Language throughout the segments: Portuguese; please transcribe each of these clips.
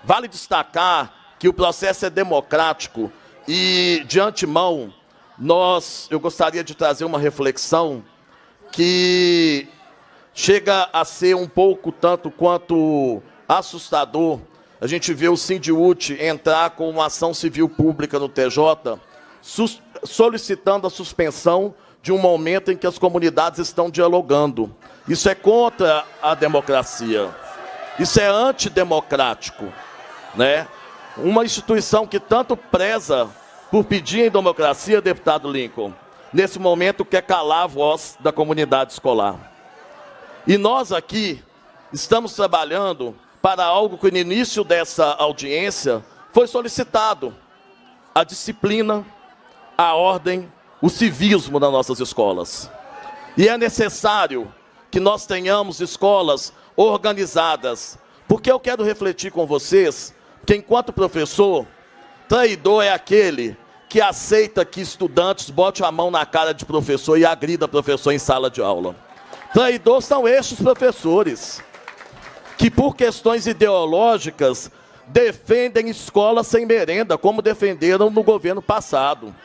Vale destacar que o processo é democrático e, de antemão, eu gostaria de trazer uma reflexão que chega a ser um pouco tanto quanto assustador. A gente vê o Sindiúti entrar com uma ação civil pública no TJ, solicitando a suspensão de um momento em que as comunidades estão dialogando. Isso é contra a democracia. Isso é antidemocrático, né? Uma instituição que tanto preza por pedir em democracia, deputado Lincoln, nesse momento quer calar a voz da comunidade escolar. E nós aqui estamos trabalhando para algo que no início dessa audiência foi solicitado: a disciplina, a ordem, o civismo nas nossas escolas. E é necessário que nós tenhamos escolas organizadas, porque eu quero refletir com vocês que, enquanto professor, traidor é aquele que aceita que estudantes botem a mão na cara de professor e agrida professor em sala de aula. Traidores são estes professores que, por questões ideológicas, defendem escola sem merenda, como defenderam no governo passado.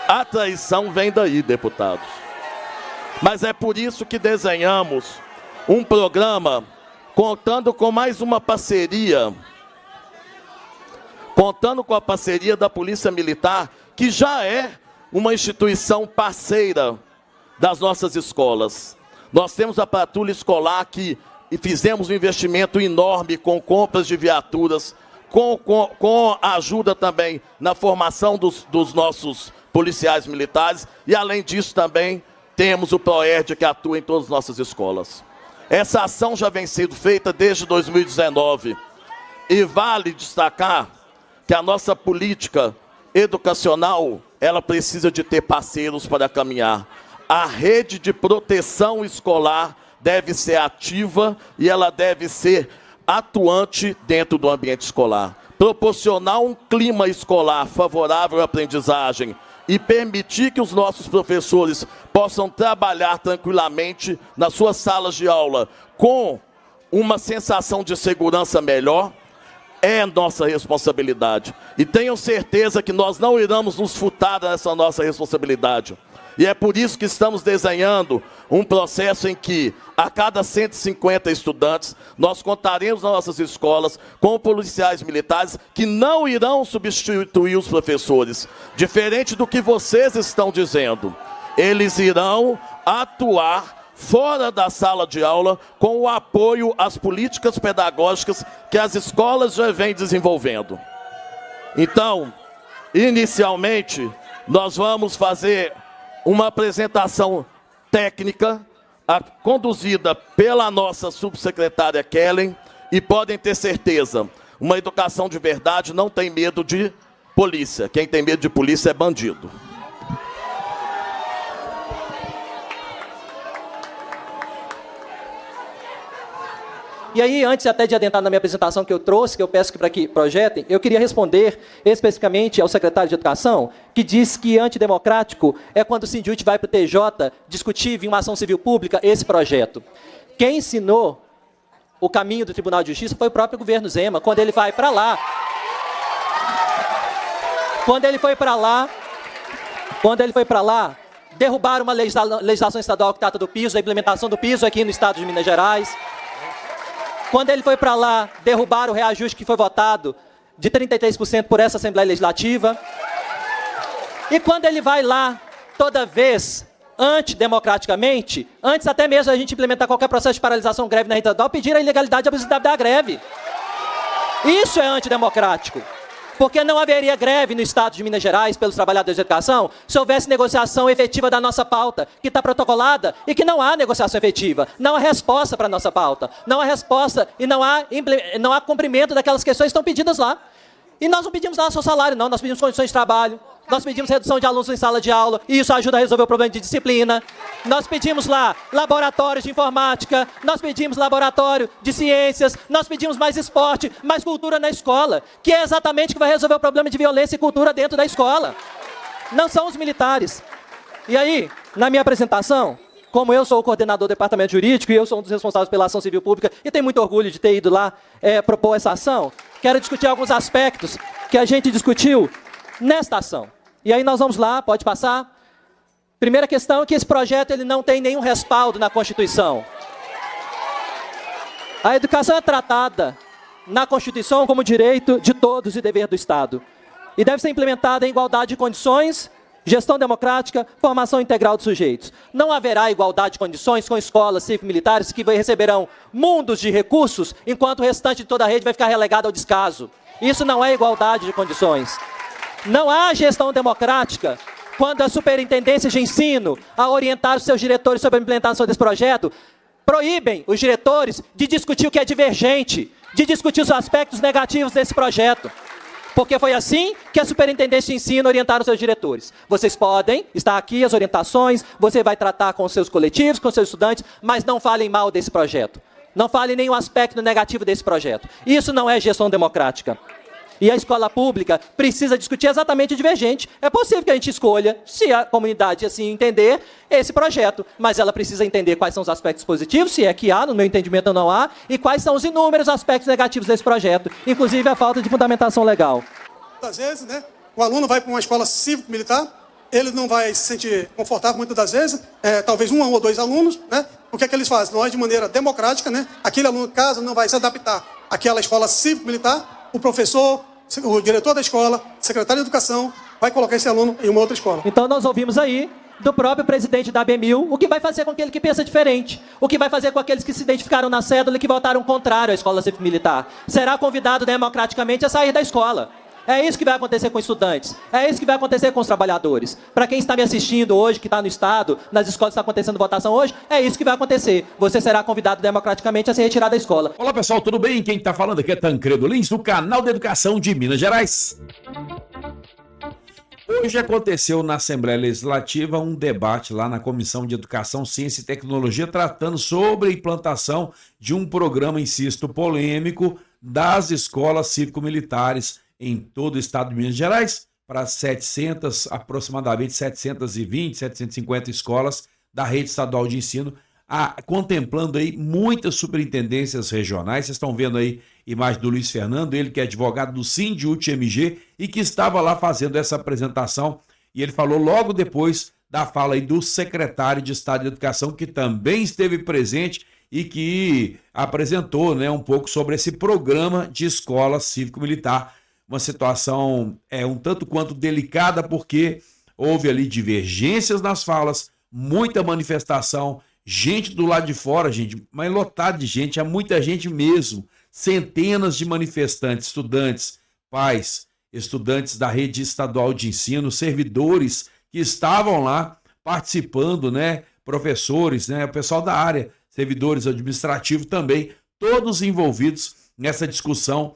A traição vem daí, deputados. Mas é por isso que desenhamos um programa contando com mais uma parceria, contando com a parceria da Polícia Militar, que já é uma instituição parceira das nossas escolas. Nós temos a patrulha escolar que fizemos um investimento enorme com compras de viaturas, com a ajuda também na formação dos nossos policiais militares, e além disso também temos o PROERD que atua em todas as nossas escolas. Essa ação já vem sendo feita desde 2019 e vale destacar que a nossa política educacional, ela precisa de ter parceiros para caminhar. A rede de proteção escolar deve ser ativa e ela deve ser atuante dentro do ambiente escolar. Proporcionar um clima escolar favorável à aprendizagem e permitir que os nossos professores possam trabalhar tranquilamente nas suas salas de aula com uma sensação de segurança melhor, é nossa responsabilidade. E tenham certeza que nós não iremos nos furtar dessa nossa responsabilidade. E é por isso que estamos desenhando um processo em que, a cada 150 estudantes, nós contaremos nas nossas escolas com policiais militares que não irão substituir os professores. Diferente do que vocês estão dizendo. Eles irão atuar fora da sala de aula com o apoio às políticas pedagógicas que as escolas já vêm desenvolvendo. Então, inicialmente, nós vamos fazer uma apresentação técnica conduzida pela nossa subsecretária Kellen, e podem ter certeza, uma educação de verdade não tem medo de polícia. Quem tem medo de polícia é bandido. E aí, antes até de adentrar na minha apresentação que eu trouxe, que eu peço para que projetem, eu queria responder especificamente ao secretário de Educação, que disse que antidemocrático é quando o Sindiúti vai para o TJ discutir em uma ação civil pública esse projeto. Quem ensinou o caminho do Tribunal de Justiça foi o próprio governo Zema, quando ele vai para lá. Quando ele foi para lá, derrubaram uma legislação estadual que trata do piso, da implementação do piso aqui no estado de Minas Gerais. Quando ele foi para lá, derrubaram o reajuste que foi votado de 33% por essa Assembleia Legislativa. E quando ele vai lá, toda vez, antidemocraticamente, antes até mesmo a gente implementar qualquer processo de paralisação greve na rede estadual, pedir a ilegalidade e a abusividade da greve. Isso é antidemocrático. Porque não haveria greve no estado de Minas Gerais pelos trabalhadores de educação se houvesse negociação efetiva da nossa pauta, que está protocolada e que não há negociação efetiva. Não há resposta para a nossa pauta. Não há resposta e não há cumprimento daquelas questões que estão pedidas lá. E nós não pedimos nada só salário, não. Nós pedimos condições de trabalho. Nós pedimos redução de alunos em sala de aula, e isso ajuda a resolver o problema de disciplina. Nós pedimos lá laboratórios de informática, nós pedimos laboratório de ciências, nós pedimos mais esporte, mais cultura na escola, que é exatamente o que vai resolver o problema de violência e cultura dentro da escola. Não são os militares. E aí, na minha apresentação, como eu sou o coordenador do departamento jurídico e eu sou um dos responsáveis pela ação civil pública e tenho muito orgulho de ter ido lá propor essa ação, quero discutir alguns aspectos que a gente discutiu nesta ação. E aí nós vamos lá, pode passar. Primeira questão é que esse projeto ele não tem nenhum respaldo na Constituição. A educação é tratada na Constituição como direito de todos e dever do Estado. E deve ser implementada em igualdade de condições, gestão democrática, formação integral dos sujeitos. Não haverá igualdade de condições com escolas cívico-militares que receberão mundos de recursos, enquanto o restante de toda a rede vai ficar relegado ao descaso. Isso não é igualdade de condições. Não há gestão democrática quando a superintendência de ensino, a orientar os seus diretores sobre a implementação desse projeto, proíbem os diretores de discutir o que é divergente, de discutir os aspectos negativos desse projeto. Porque foi assim que a superintendência de ensino orientaram os seus diretores. Vocês podem, está aqui as orientações, você vai tratar com os seus coletivos, com os seus estudantes, mas não falem mal desse projeto. Não falem nenhum aspecto negativo desse projeto. Isso não é gestão democrática. E a escola pública precisa discutir exatamente o divergente. É possível que a gente escolha, se a comunidade assim entender, esse projeto. Mas ela precisa entender quais são os aspectos positivos, se é que há, no meu entendimento não há, e quais são os inúmeros aspectos negativos desse projeto, inclusive a falta de fundamentação legal. Às vezes, né, o aluno vai para uma escola cívico-militar, ele não vai se sentir confortável muitas das vezes, talvez um ou dois alunos, né? O que é que eles fazem? Nós, de maneira democrática, né, aquele aluno, caso não vai se adaptar àquela escola cívico-militar, o professor, o diretor da escola, o secretário de educação, vai colocar esse aluno em uma outra escola. Então nós ouvimos aí do próprio presidente da ABMIL o que vai fazer com aquele que pensa diferente, o que vai fazer com aqueles que se identificaram na cédula e que votaram contrário à escola cívico-militar. Será convidado democraticamente a sair da escola. É isso que vai acontecer com estudantes, é isso que vai acontecer com os trabalhadores. Para quem está me assistindo hoje, que está no Estado, nas escolas está acontecendo votação hoje, é isso que vai acontecer. Você será convidado democraticamente a se retirar da escola. Olá pessoal, tudo bem? Quem está falando aqui é Tancredo Lins, do canal de Educação de Minas Gerais. Hoje aconteceu na Assembleia Legislativa um debate lá na Comissão de Educação, Ciência e Tecnologia, tratando sobre a implantação de um programa, insisto, polêmico das escolas cívico-militares em todo o estado de Minas Gerais, para aproximadamente 720, 750 escolas da rede estadual de ensino, contemplando aí muitas superintendências regionais. Vocês estão vendo aí a imagem do Luiz Fernando, ele que é advogado do Sindiut-MG e que estava lá fazendo essa apresentação, e ele falou logo depois da fala aí do secretário de Estado de Educação, que também esteve presente e que apresentou, né, um pouco sobre esse programa de escola cívico-militar. Uma situação um tanto quanto delicada, porque houve ali divergências nas falas, muita manifestação, gente do lado de fora, gente, mas lotado de gente, há muita gente mesmo, centenas de manifestantes, estudantes, pais, estudantes da rede estadual de ensino, servidores que estavam lá participando, né, professores, né, o pessoal da área, servidores administrativos também, todos envolvidos nessa discussão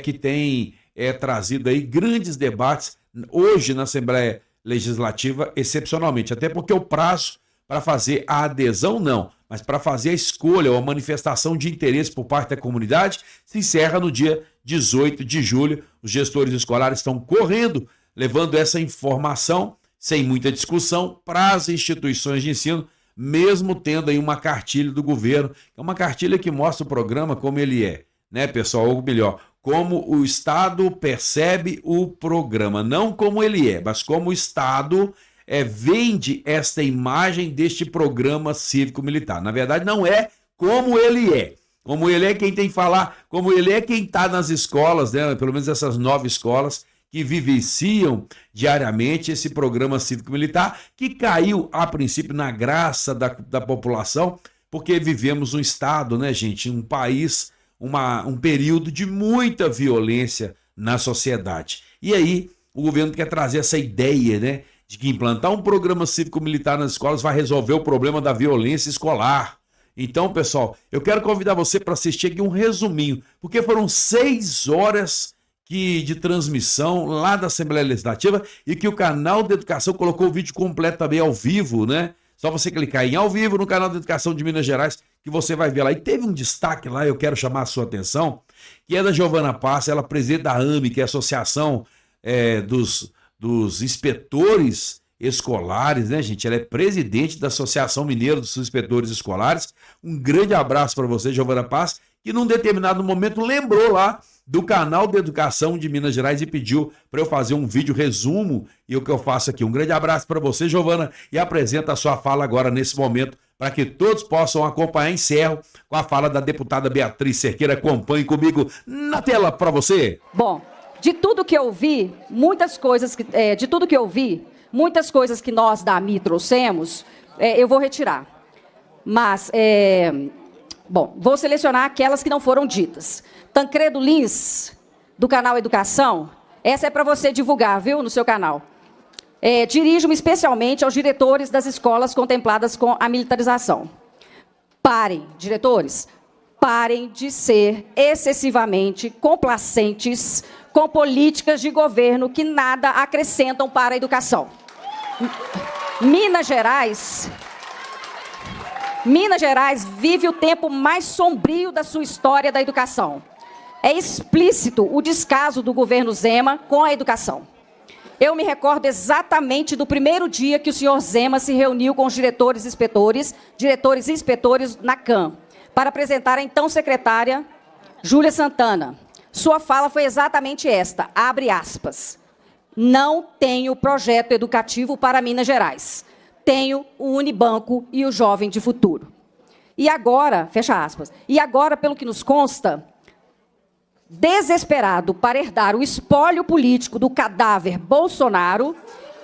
que tem trazido aí grandes debates hoje na Assembleia Legislativa, excepcionalmente, até porque o prazo para fazer a adesão não, mas para fazer a escolha ou a manifestação de interesse por parte da comunidade se encerra no dia 18 de julho. Os gestores escolares estão correndo, levando essa informação sem muita discussão para as instituições de ensino, mesmo tendo aí uma cartilha do governo, é uma cartilha que mostra o programa como ele é, né, pessoal? Ou melhor, como o Estado percebe o programa, não como ele é, mas como o Estado vende esta imagem deste programa cívico-militar. Na verdade, não é como ele é. Como ele é quem tem que falar, como ele é quem está nas escolas, né, pelo menos essas 9 escolas que vivenciam diariamente esse programa cívico-militar, que caiu, a princípio, na graça da população, porque vivemos um Estado, né, gente, um país, um período de muita violência na sociedade. E aí, o governo quer trazer essa ideia, né, de que implantar um programa cívico-militar nas escolas vai resolver o problema da violência escolar. Então, pessoal, eu quero convidar você para assistir aqui um resuminho, porque foram 6 horas de transmissão lá da Assembleia Legislativa e que o canal de Educação colocou o vídeo completo também ao vivo, né? Só você clicar em ao vivo no canal de Educação de Minas Gerais que você vai ver lá. E teve um destaque lá, eu quero chamar a sua atenção, que é da Giovana Passa, ela é presidente da AME, que é a Associação dos Inspetores escolares, né, gente? Ela é presidente da Associação Mineira dos Inspetores Escolares. Um grande abraço para você, Giovana Paz, que num determinado momento lembrou lá do canal de educação de Minas Gerais e pediu para eu fazer um vídeo resumo, e o que eu faço aqui. Um grande abraço para você, Giovana, e apresenta a sua fala agora nesse momento, para que todos possam acompanhar. Encerro com a fala da deputada Beatriz Cerqueira. Acompanhe comigo na tela para você. Bom, de tudo que eu vi, muitas coisas que nós da AMI trouxemos, eu vou retirar. Mas, bom, vou selecionar aquelas que não foram ditas. Tancredo Lins, do canal Educação, essa é para você divulgar, viu, no seu canal. Dirijo-me especialmente aos diretores das escolas contempladas com a militarização. Parem, diretores, parem de ser excessivamente complacentes com políticas de governo que nada acrescentam para a educação. Minas Gerais vive o tempo mais sombrio da sua história da educação. É explícito o descaso do governo Zema com a educação. Eu me recordo exatamente do primeiro dia que o senhor Zema se reuniu com os diretores e inspetores na CAM, para apresentar a então secretária Júlia Santana. Sua fala foi exatamente esta, abre aspas: não tenho projeto educativo para Minas Gerais. Tenho o Unibanco e o Jovem de Futuro. E agora, fecha aspas, e agora, pelo que nos consta, desesperado para herdar o espólio político do cadáver Bolsonaro,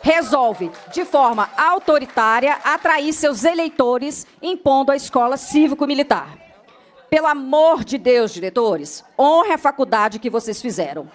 resolve, de forma autoritária, atrair seus eleitores, impondo a escola cívico-militar. Pelo amor de Deus, diretores, honre a faculdade que vocês fizeram.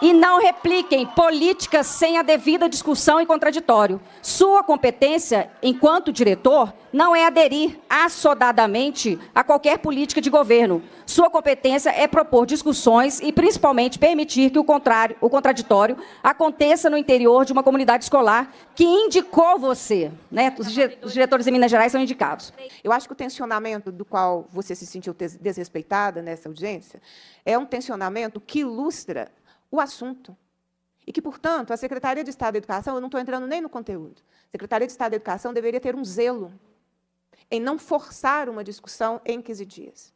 E não repliquem políticas sem a devida discussão e contraditório. Sua competência, enquanto diretor, não é aderir assodadamente a qualquer política de governo. Sua competência é propor discussões e, principalmente, permitir que o contraditório aconteça no interior de uma comunidade escolar que indicou você, né? Os diretores em Minas Gerais são indicados. Eu acho que o tensionamento do qual você se sentiu desrespeitada nessa audiência é um tensionamento que ilustra o assunto. E que, portanto, a Secretaria de Estado da Educação, eu não estou entrando nem no conteúdo, a Secretaria de Estado da Educação deveria ter um zelo em não forçar uma discussão em 15 dias.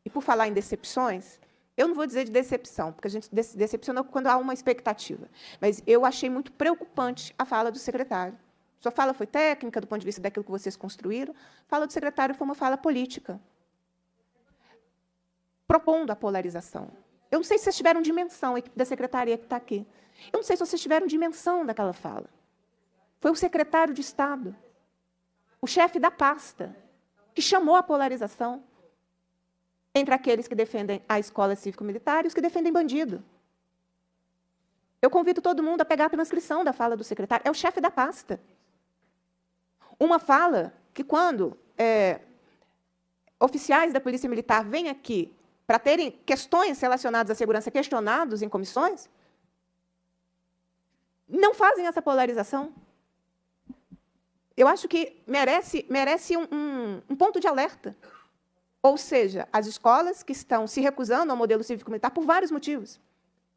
E, por falar em decepções, eu não vou dizer de decepção, porque a gente decepciona quando há uma expectativa, mas eu achei muito preocupante a fala do secretário. Sua fala foi técnica, do ponto de vista daquilo que vocês construíram, a fala do secretário foi uma fala política, propondo a polarização. Eu não sei se vocês tiveram dimensão, a equipe da secretaria que está aqui. Eu não sei se vocês tiveram dimensão daquela fala. Foi o secretário de Estado, o chefe da pasta, que chamou a polarização entre aqueles que defendem a escola cívico-militar e os que defendem bandido. Eu convido todo mundo a pegar a transcrição da fala do secretário. É o chefe da pasta. Uma fala que, quando oficiais da Polícia Militar vêm aqui para terem questões relacionadas à segurança questionados em comissões, não fazem essa polarização. Eu acho que merece um ponto de alerta. Ou seja, as escolas que estão se recusando ao modelo cívico-militar por vários motivos.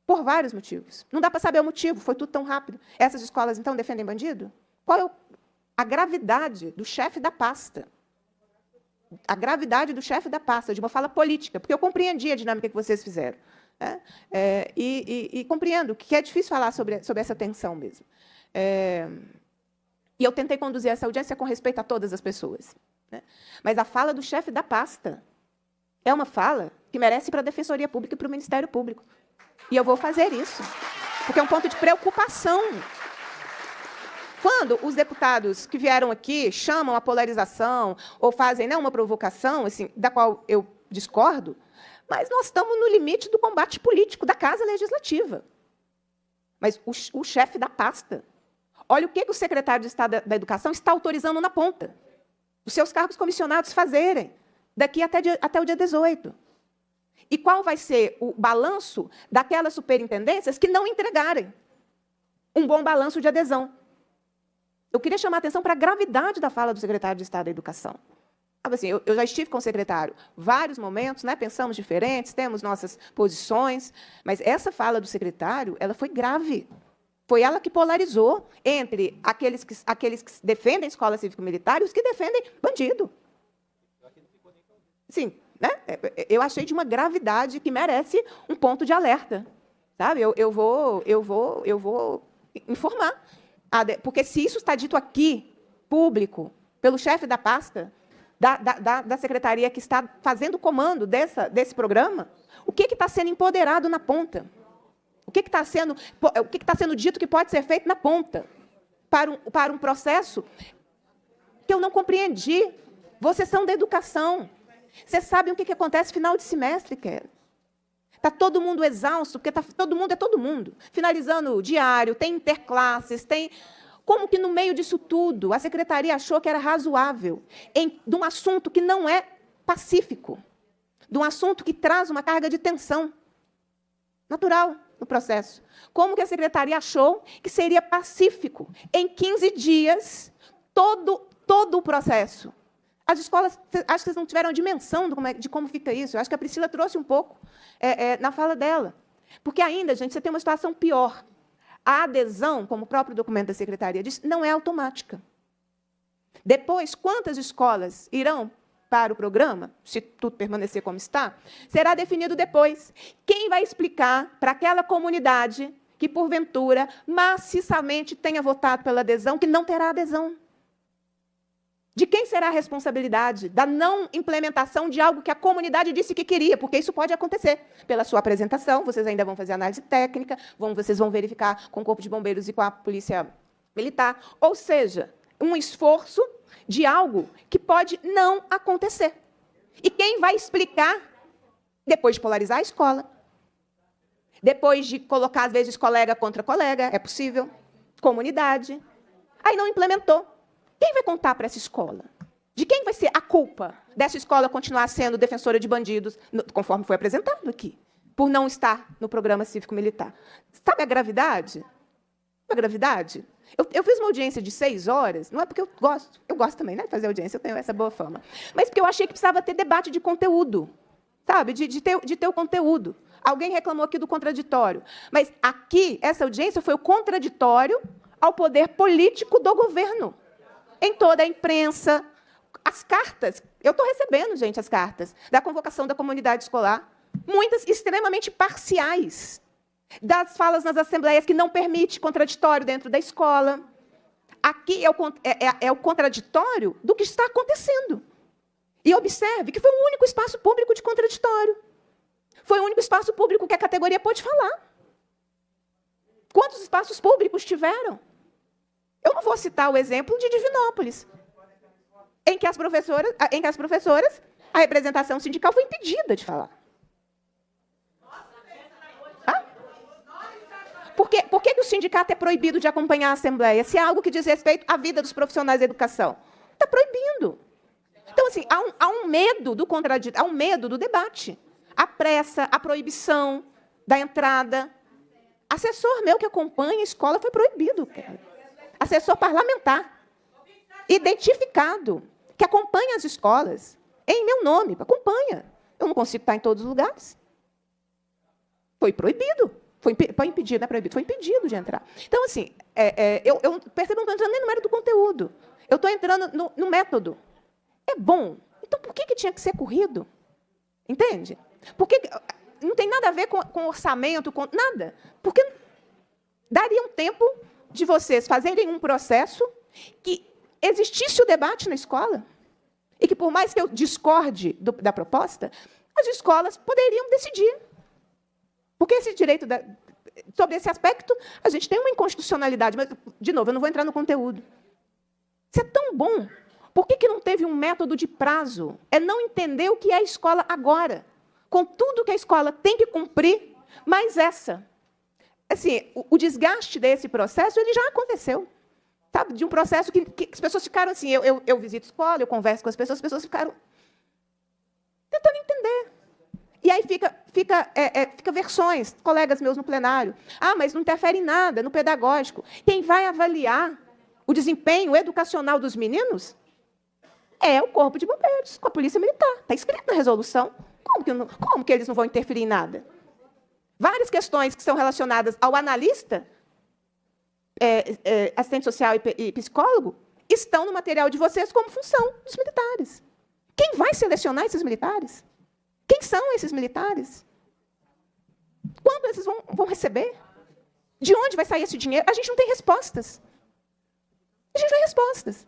Por vários motivos. Não dá para saber o motivo, foi tudo tão rápido. Essas escolas, então, defendem bandido? Qual é a gravidade do chefe da pasta? A gravidade do chefe da pasta, de uma fala política, porque eu compreendi a dinâmica que vocês fizeram. Né? E compreendo que é difícil falar sobre essa tensão mesmo. E eu tentei conduzir essa audiência com respeito a todas as pessoas. Né? Mas a fala do chefe da pasta é uma fala que merece para a Defensoria Pública e para o Ministério Público. E eu vou fazer isso, porque é um ponto de preocupação. Quando os deputados que vieram aqui chamam a polarização ou fazem, né, uma provocação, assim, da qual eu discordo, mas nós estamos no limite do combate político da Casa Legislativa. Mas o chefe da pasta, olha o que o secretário de Estado da Educação está autorizando na ponta. Os seus cargos comissionados fazerem, daqui até o dia 18. E qual vai ser o balanço daquelas superintendências que não entregarem um bom balanço de adesão? Eu queria chamar a atenção para a gravidade da fala do secretário de Estado da Educação. Assim, eu já estive com o secretário vários momentos, né, pensamos diferentes, temos nossas posições, mas essa fala do secretário ela foi grave. Foi ela que polarizou entre aqueles que defendem a escola cívico-militar e os que defendem bandido. Sim, né? Eu achei de uma gravidade que merece um ponto de alerta. Sabe? Eu vou informar. Porque se isso está dito aqui, público, pelo chefe da pasta, da secretaria que está fazendo o comando desse programa, o que está sendo empoderado na ponta? O que está sendo dito que pode ser feito na ponta para um processo que eu não compreendi? Vocês são da educação. Vocês sabem o que acontece no final de semestre, Kelly? Está todo mundo exausto, porque todo mundo é todo mundo. Finalizando o diário, tem interclasses, tem... Como que, no meio disso tudo, a secretaria achou que era razoável, de um assunto que não é pacífico, de um assunto que traz uma carga de tensão natural no processo. Como que a secretaria achou que seria pacífico, em 15 dias, todo o processo? As escolas, acho que vocês não tiveram a dimensão de como fica isso. Eu acho que a Priscila trouxe um pouco na fala dela. Porque ainda, gente, você tem uma situação pior. A adesão, como o próprio documento da secretaria diz, não é automática. Depois, quantas escolas irão para o programa, se tudo permanecer como está, será definido depois. Quem vai explicar para aquela comunidade que, porventura, maciçamente tenha votado pela adesão, que não terá adesão? De quem será a responsabilidade da não implementação de algo que a comunidade disse que queria? Porque isso pode acontecer. Pela sua apresentação, vocês ainda vão fazer análise técnica, vocês vão verificar com o Corpo de Bombeiros e com a Polícia Militar. Ou seja, um esforço de algo que pode não acontecer. E quem vai explicar, depois de polarizar a escola, depois de colocar, às vezes, colega contra colega, é possível, comunidade, aí não implementou. Quem vai contar para essa escola? De quem vai ser a culpa dessa escola continuar sendo defensora de bandidos, conforme foi apresentado aqui, por não estar no programa cívico-militar? Sabe a gravidade? A gravidade? Eu fiz uma audiência de 6 horas, não é porque eu gosto também, né, de fazer audiência, eu tenho essa boa fama, mas porque eu achei que precisava ter debate de conteúdo, sabe, de ter o conteúdo. Alguém reclamou aqui do contraditório, mas aqui, essa audiência foi o contraditório ao poder político do governo. Em toda a imprensa, as cartas, eu estou recebendo, gente, as cartas da convocação da comunidade escolar, muitas extremamente parciais, das falas nas assembleias que não permite contraditório dentro da escola. Aqui é o contraditório do que está acontecendo. E observe que foi o único espaço público de contraditório. Foi o único espaço público que a categoria pôde falar. Quantos espaços públicos tiveram? Eu não vou citar o exemplo de Divinópolis, em que as professoras, a representação sindical foi impedida de falar. Por que o sindicato é proibido de acompanhar a Assembleia, se é algo que diz respeito à vida dos profissionais da educação? Está proibindo. Então, assim, há um medo do contraditório, há um medo do debate. A pressa, a proibição da entrada. Assessor meu que acompanha a escola foi proibido, cara. Assessor parlamentar, identificado, que acompanha as escolas, em meu nome, acompanha. Eu não consigo estar em todos os lugares. Foi proibido. Foi impedido, não é proibido, foi impedido de entrar. Então, assim, eu percebo que não estou entrando nem no mérito do conteúdo. Eu estou entrando no método. É bom. Então, por que tinha que ser corrido? Entende? Porque não tem nada a ver com orçamento, com nada. Porque daria um tempo de vocês fazerem um processo que existisse o debate na escola e que, por mais que eu discorde da proposta, as escolas poderiam decidir. Porque esse direito, sobre esse aspecto, a gente tem uma inconstitucionalidade, mas, de novo, eu não vou entrar no conteúdo. Isso é tão bom. Por que não teve um método de prazo? É não entender o que é a escola agora, com tudo que a escola tem que cumprir, mais essa. Assim, o desgaste desse processo ele já aconteceu. Sabe? De um processo que as pessoas ficaram assim, eu visito escola, eu converso com as pessoas ficaram tentando entender. E aí fica versões, colegas meus no plenário. Ah, mas não interfere em nada no pedagógico. Quem vai avaliar o desempenho educacional dos meninos é o Corpo de Bombeiros, com a Polícia Militar. Está escrito na resolução. Como que eles não vão interferir em nada? Várias questões que são relacionadas ao analista assistente social e psicólogo, estão no material de vocês como função dos militares. Quem vai selecionar esses militares? Quem são esses militares? Quando eles vão receber? De onde vai sair esse dinheiro? A gente não tem respostas. A gente não tem respostas.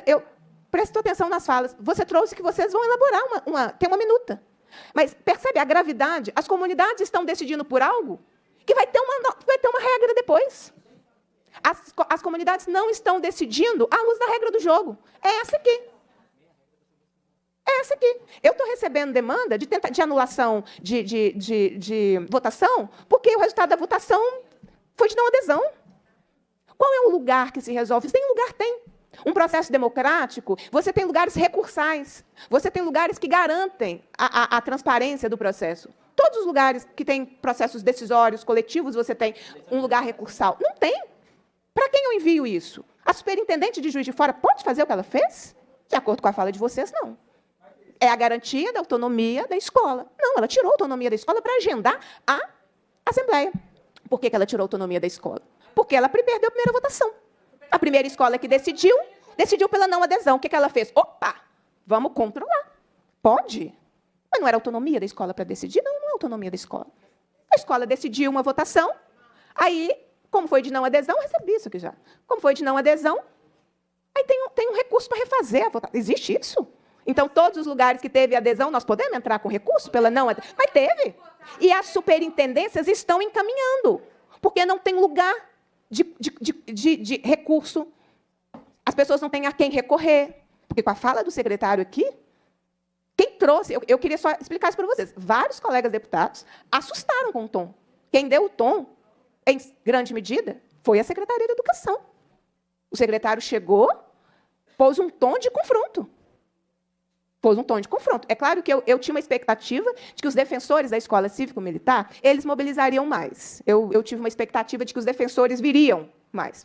Eu presto atenção nas falas. Você trouxe que vocês vão elaborar tem uma minuta. Mas percebe a gravidade? As comunidades estão decidindo por algo que vai ter uma regra depois. As comunidades não estão decidindo à luz da regra do jogo. É essa aqui. É essa aqui. Eu estou recebendo demanda de anulação de votação porque o resultado da votação foi de não adesão. Qual é o lugar que se resolve? Nenhum lugar tem. Um processo democrático, você tem lugares recursais, você tem lugares que garantem a transparência do processo. Todos os lugares que têm processos decisórios, coletivos, você tem um lugar recursal. Não tem. Para quem eu envio isso? A superintendente de Juiz de Fora pode fazer o que ela fez? De acordo com a fala de vocês, não. É a garantia da autonomia da escola. Não, ela tirou a autonomia da escola para agendar a Assembleia. Por que ela tirou a autonomia da escola? Porque ela perdeu a primeira votação. A primeira escola que decidiu pela não adesão. O que ela fez? Opa, vamos controlar. Pode. Mas não era autonomia da escola para decidir? Não é autonomia da escola. A escola decidiu uma votação, aí, como foi de não adesão, eu recebi isso aqui já. Como foi de não adesão, aí tem um recurso para refazer a votação. Existe isso? Então, todos os lugares que teve adesão, nós podemos entrar com recurso pela não adesão? Mas teve. E as superintendências estão encaminhando, porque não tem lugar de recurso. As pessoas não têm a quem recorrer. Porque com a fala do secretário aqui, quem trouxe... Eu queria só explicar isso para vocês. Vários colegas deputados assustaram com o tom. Quem deu o tom, em grande medida, foi a Secretaria de Educação. O secretário chegou, pôs um tom de confronto. Pôs um tom de confronto. É claro que eu tinha uma expectativa de que os defensores da escola cívico-militar, eles mobilizariam mais. Eu tive uma expectativa de que os defensores viriam mais.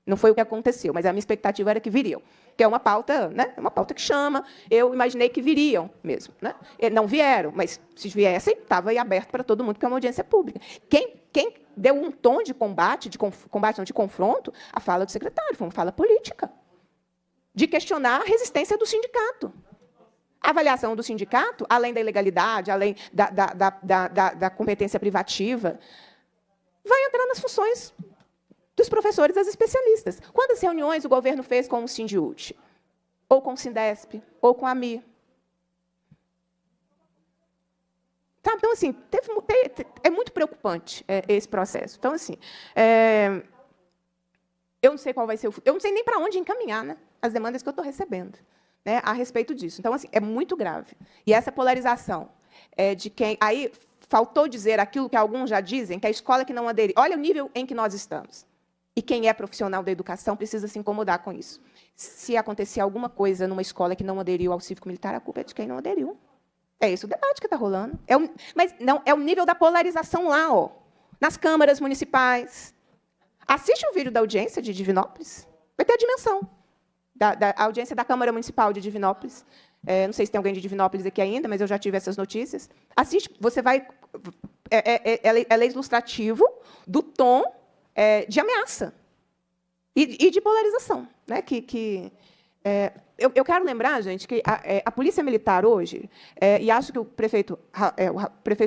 Não foi o que aconteceu, mas a minha expectativa era que viriam. Que é uma pauta, né? Uma pauta que chama. Eu imaginei que viriam mesmo. Né? Não vieram, mas se viessem, estava aí aberto para todo mundo, porque é uma audiência pública. Quem deu um tom de combate, de confronto, a fala do secretário, foi uma fala política. De questionar a resistência do sindicato. A avaliação do sindicato, além da ilegalidade, além da competência privativa, vai entrar nas funções dos professores, das especialistas. Quantas reuniões o governo fez com o Sindiúte? Ou com o Sindesp? Ou com a AMI? Tá, então, assim, é muito preocupante esse processo. Então, assim, eu não sei qual vai ser eu não sei nem para onde encaminhar, né, as demandas que eu estou recebendo, né, a respeito disso. Então, assim, é muito grave. E essa polarização de quem... Aí, faltou dizer aquilo que alguns já dizem, que a escola que não aderiu... Olha o nível em que nós estamos. E quem é profissional da educação precisa se incomodar com isso. Se acontecer alguma coisa numa escola que não aderiu ao cívico-militar, a culpa é de quem não aderiu. É esse o debate que está rolando. Mas não, é o nível da polarização lá, ó, nas câmaras municipais. Assiste o vídeo da audiência de Divinópolis. Vai ter a dimensão da audiência da Câmara Municipal de Divinópolis. Não sei se tem alguém de Divinópolis aqui ainda, mas eu já tive essas notícias. Assiste, você vai... Ela é ilustrativo do tom de ameaça e de polarização. Né? Eu quero lembrar, gente, que a Polícia Militar hoje, e acho que o prefeito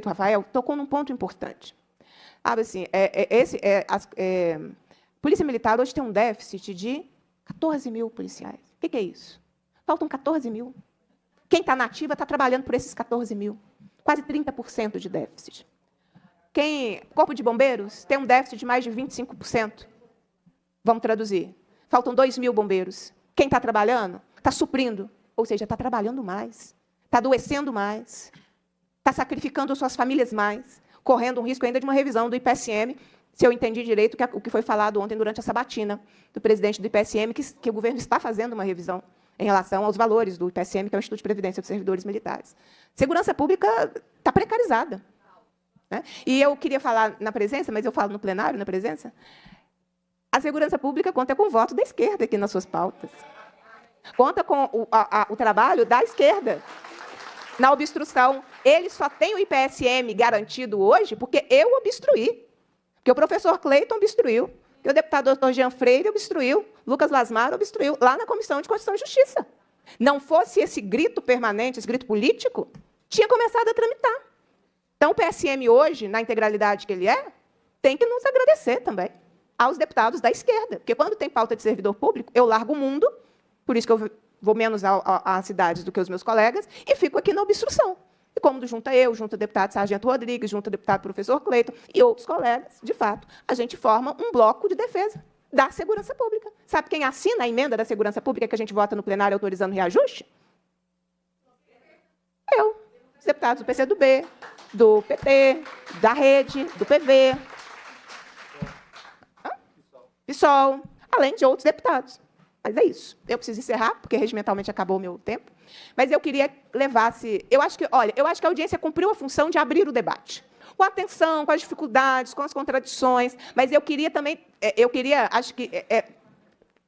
Rafael tocou num ponto importante. Assim, a Polícia Militar hoje tem um déficit de 14 mil policiais. O que é isso? Faltam 14 mil. Quem está na ativa está trabalhando por esses 14 mil. Quase 30% de déficit. Corpo de Bombeiros tem um déficit de mais de 25%. Vamos traduzir. Faltam 2 mil bombeiros. Quem está trabalhando está suprindo, ou seja, está trabalhando mais, está adoecendo mais, está sacrificando suas famílias mais, correndo um risco ainda de uma revisão do IPSM, se eu entendi direito o que foi falado ontem durante a sabatina do presidente do IPSM, que o governo está fazendo uma revisão em relação aos valores do IPSM, que é o Instituto de Previdência dos Servidores Militares. Segurança pública está precarizada. Né? E eu queria falar na presença, mas eu falo no plenário, na presença. A segurança pública conta com o voto da esquerda aqui nas suas pautas. Conta com o trabalho da esquerda na obstrução. Ele só tem o IPSM garantido hoje porque eu obstruí. Porque o professor Cleiton obstruiu. que o deputado Dr. Jean Freire obstruiu, Lucas Lasmar obstruiu, lá na Comissão de Constituição e Justiça. Não fosse esse grito permanente, esse grito político, tinha começado a tramitar. Então, o PSM hoje, na integralidade que ele é, tem que nos agradecer também aos deputados da esquerda. Porque quando tem pauta de servidor público, eu largo o mundo, por isso que eu vou menos às cidades do que os meus colegas, e fico aqui na obstrução. E como junta eu, junta o deputado Sargento Rodrigues, junta o deputado professor Cleiton e outros colegas, de fato, a gente forma um bloco de defesa da segurança pública. Sabe quem assina a emenda da segurança pública que a gente vota no plenário autorizando reajuste? Eu. Os deputados do PCdoB, do PT, da Rede, do PV, PSOL, além de outros deputados. Mas é isso. Eu preciso encerrar, porque regimentalmente acabou o meu tempo. Mas eu queria levar-se... eu acho que a audiência cumpriu a função de abrir o debate. Com atenção, com as dificuldades, com as contradições. Mas eu queria também...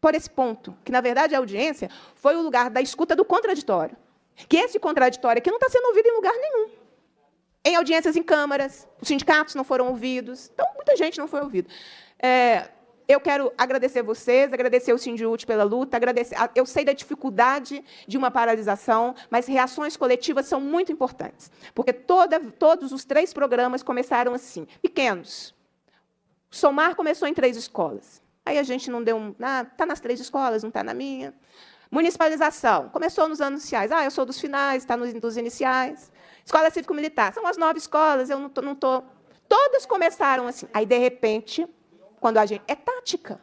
por esse ponto, que, na verdade, a audiência foi o lugar da escuta do contraditório. Que esse contraditório aqui não está sendo ouvido em lugar nenhum. Em audiências em câmaras, os sindicatos não foram ouvidos. Então, muita gente não foi ouvida. Eu quero agradecer vocês, agradecer o Sindiúte pela luta, eu sei da dificuldade de uma paralisação, mas reações coletivas são muito importantes, porque todos os 3 programas começaram assim, pequenos. O Somar começou em 3 escolas. Aí a gente não deu está nas 3 escolas, não está na minha. Municipalização, começou nos anos iniciais. Eu sou dos finais, está dos iniciais. Escola cívico-militar, são as 9 escolas, eu não estou... Todas começaram assim. Aí, de repente... quando a gente... é tática.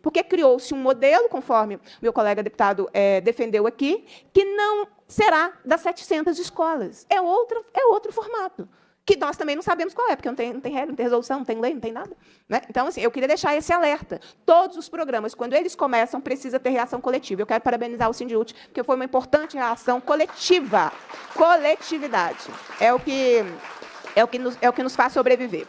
Porque criou-se um modelo, conforme o meu colega deputado defendeu aqui, que não será das 700 escolas. É outro formato, que nós também não sabemos qual é, porque não tem regra, não tem resolução, não tem lei, não tem nada. Né? Então, assim, eu queria deixar esse alerta. Todos os programas, quando eles começam, precisa ter reação coletiva. Eu quero parabenizar o Sindiúte, porque foi uma importante reação coletiva. Coletividade. É o que nos faz sobreviver.